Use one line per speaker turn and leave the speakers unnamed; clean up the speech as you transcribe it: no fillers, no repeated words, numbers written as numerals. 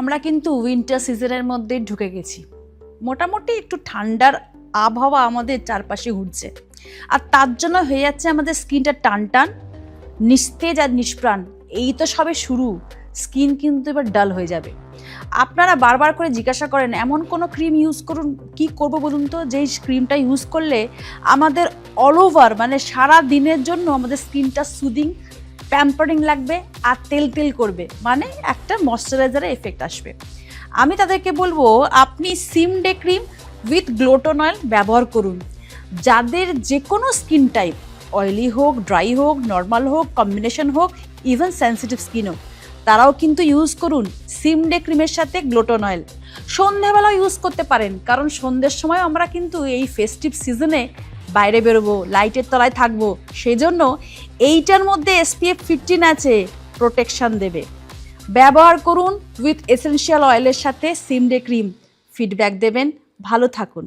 আমরা কিন্তু উইন্টার সিজনের মধ্যে ঢুকে গেছি। মোটামুটি একটু ঠান্ডার আবহাওয়া আমাদের চারপাশে ঘুরছে, আর তার জন্য হয়ে যাচ্ছে আমাদের স্কিনটা টান টান, নিস্তেজ আর নিষ্প্রাণ। এই তো সবে শুরু, স্কিন কিন্তু এবার ডাল হয়ে যাবে। আপনারা বারবার করে জিজ্ঞাসা করেন এমন কোনো ক্রিম ইউজ করুন, কি করব বলুন তো, যেই ক্রিমটা ইউজ করলে আমাদের অল ওভার মানে সারা দিনের জন্য আমাদের স্কিনটা সুদিং প্যাম্পারিং লাগবে আর তেল তেল করবে, মানে একটা ময়শ্চারাইজারের এফেক্ট আসবে। আমি তাদেরকে বলবো আপনি সিম ডে ক্রিম উইথ গ্লুটান অয়েল ব্যবহার করুন। যাদের যে কোনো স্কিন টাইপ, অয়েলি হোক, ড্রাই হোক, নর্মাল হোক, কম্বিনেশন হোক, ইভেন সেন্সিটিভ স্কিন হোক, তারাও কিন্তু ইউজ করুন সিম ডে ক্রিমের সাথে গ্লুটান অয়েল। সন্ধ্যেবেলাও ইউজ করতে পারেন, কারণ সন্ধ্যের সময় আমরা কিন্তু এই ফেস্টিভ সিজনে বাইরে বেরোবো, লাইটের তলায় থাকবো, সেজন্য এইটার মধ্যে SPF 15 আছে, প্রোটেকশন দেবে। ব্যবহার করুন উইথ এসেনশিয়াল অয়েলের সাথে সিম ডে ক্রিম, ফিডব্যাক দেবেন। ভালো থাকুন।